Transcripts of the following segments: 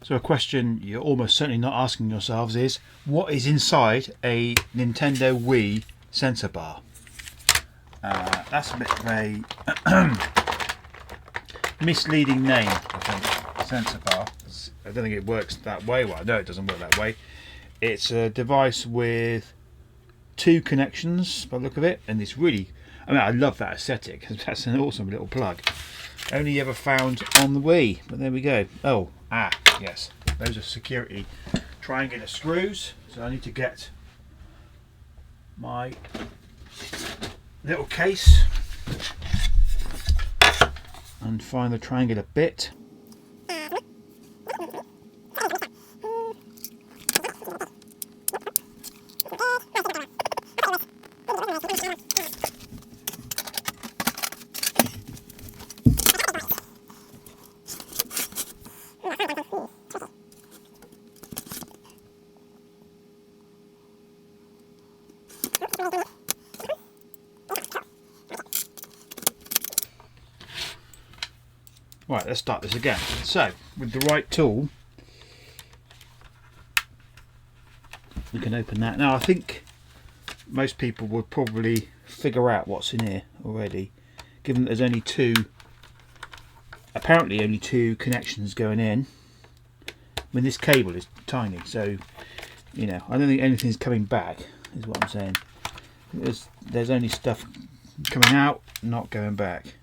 So a question you're almost certainly not asking yourselves is, what is inside a Nintendo Wii SensorBar? That's a bit of a misleading name, I think, SensorBar. I don't think it works that way. Well, I know it doesn't work that way. It's a device with 2 connections by the look of it, and it's really, I mean, I love that aesthetic. That's an awesome little plug. Only ever found on the Wii, but there we go. Oh, yes, those are security triangular screws. So I need to get my little case and find the triangular bit. Right, let's start this again. So, with the right tool, we can open that. Now, I think most people would probably figure out what's in here already, given that there's only apparently only two connections going in. I mean, this cable is tiny, so, you know, I don't think anything's coming back, is what I'm saying. There's only stuff coming out, not going back.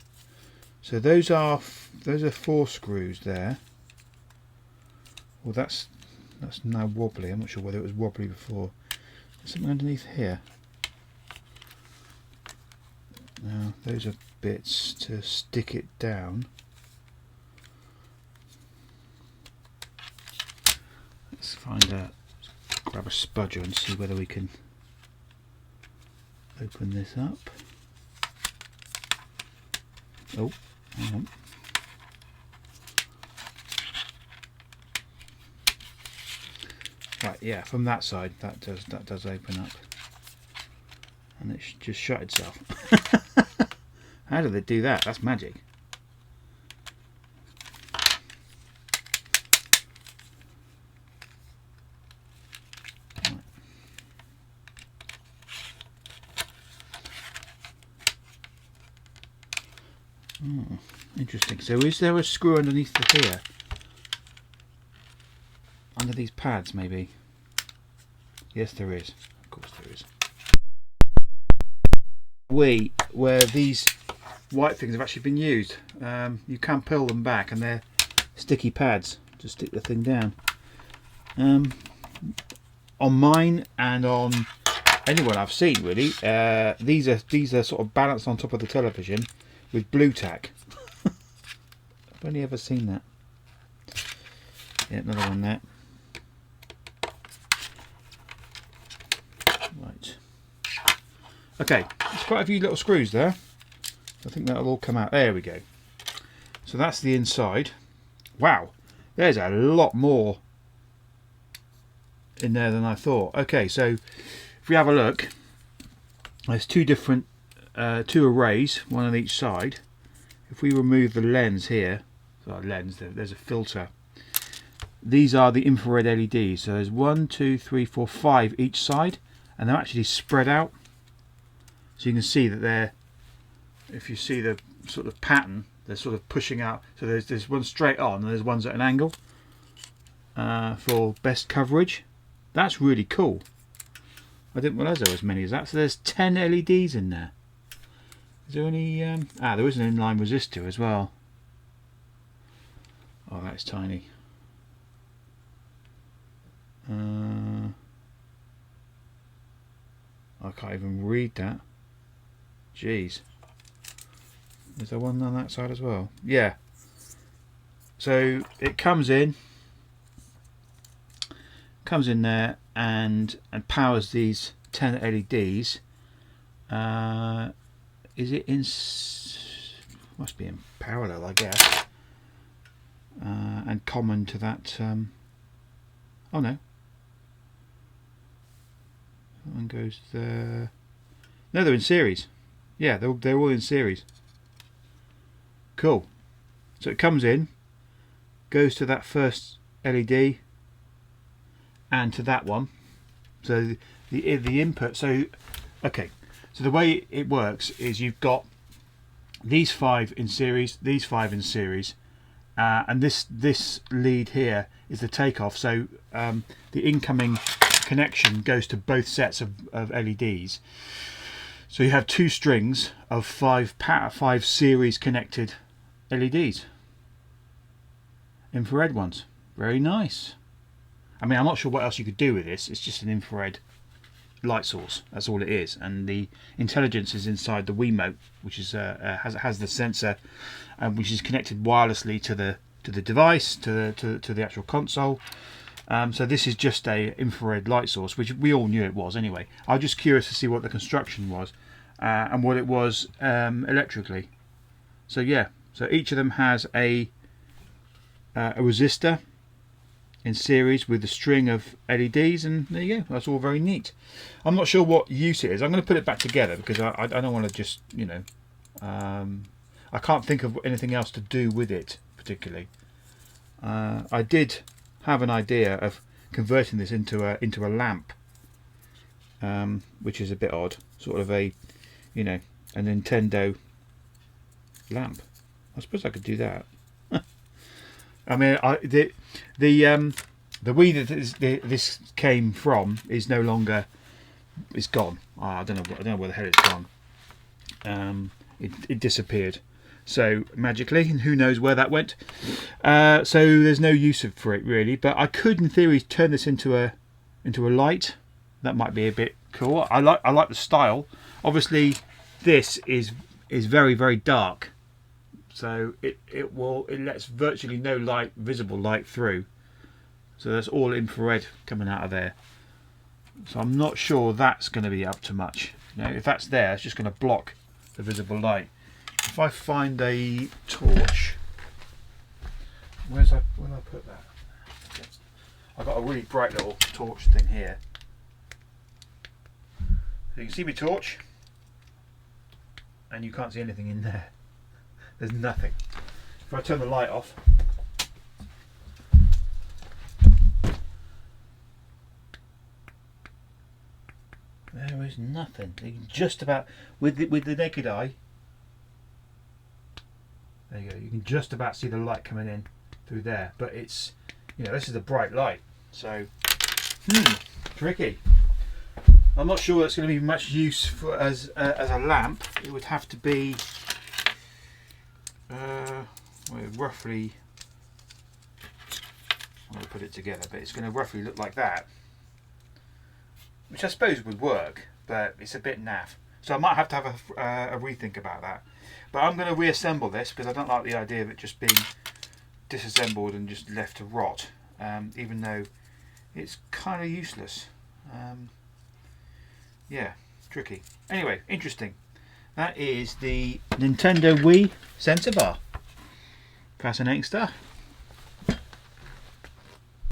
So those are 4 screws there. Well, that's now wobbly. I'm not sure whether it was wobbly before. There's something underneath here. Now those are bits to stick it down. Let's find out. Let's grab a spudger and see whether we can open this up. Oh, hang on. Right, yeah, from that side that does open up, and it just shut itself. How did it do that? That's magic. Right. Interesting. So is there a screw underneath here? Under these pads, maybe? Yes, there is. Of course there is. Where these white things have actually been used. You can peel them back, and they're sticky pads to stick the thing down. On mine and on anyone I've seen, really, these are sort of balanced on top of the television with blue tack. I've only ever seen that. Yeah, another one there. Right. Okay, there's quite a few little screws there. I think that'll all come out. There we go. So that's the inside. Wow, there's a lot more in there than I thought. Okay, so if we have a look, there's 2 different 2 arrays, one on each side. If we remove the lens here, there's a filter. These are the infrared LEDs. So there's 1, 2, 3, 4, 5 each side, and they're actually spread out. So you can see that they're, if you see the sort of pattern, they're sort of pushing out. So there's one straight on, and there's ones at an angle for best coverage. That's really cool. I didn't realise there was as many as that. So there's 10 LEDs in there. Is there any? There is an inline resistor as well. Oh, that's tiny. I can't even read that. Jeez. Is there one on that side as well? Yeah. So it comes in there and powers these 10 LEDs. Is it in? Must be in parallel, I guess. And common to that. Oh no. That one goes there. No, they're in series. Yeah, they're all in series. Cool. So it comes in, goes to that first LED and to that one. So the input, so okay, so the way it works is you've got these 5 in series, these 5 in series, and this lead here is the takeoff. So the incoming connection goes to both sets of LEDs. So you have 2 strings of 5 series connected LEDs, infrared ones. Very nice. I mean, I'm not sure what else you could do with this. It's just an infrared light source. That's all it is. And the intelligence is inside the Wiimote, which is has the sensor, which is connected wirelessly to the device, to the actual console. So this is just a infrared light source, which we all knew it was anyway. I was just curious to see what the construction was and what it was electrically. So yeah, so each of them has a resistor in series with a string of LEDs, and there you go. That's all very neat. I'm not sure what use it is. I'm going to put it back together because I don't want to just, you know, I can't think of anything else to do with it particularly. I did have an idea of converting this into a lamp, which is a bit odd, sort of a, you know, a Nintendo lamp. I suppose I could do that. I mean, the Wii that this came from is no longer, it's gone. I don't know where the hell it's gone. It disappeared. So magically, and who knows where that went. So there's no use for it really. But I could, in theory, turn this into a light. That might be a bit cool. I like the style. Obviously, this is very, very dark. So it lets virtually no visible light through. So that's all infrared coming out of there. So I'm not sure that's going to be up to much. You know, if that's there, it's just going to block the visible light. If I find a torch, where did I put that? I've got a really bright little torch thing here. So you can see my torch, and you can't see anything in there. There's nothing. If I turn the light off, there is nothing. You can just about, with the naked eye, there you go. You can just about see the light coming in through there. But it's, you know, this is a bright light, so tricky. I'm not sure it's going to be much use for as a lamp. It would have to be. Well, roughly, I'm going to put it together, but it's going to roughly look like that, which I suppose would work, but it's a bit naff. So I might have to have a rethink about that. But I'm going to reassemble this because I don't like the idea of it just being disassembled and just left to rot, even though it's kind of useless. Yeah, tricky. Anyway, interesting. That is the Nintendo Wii SensorBar. Fascinating stuff.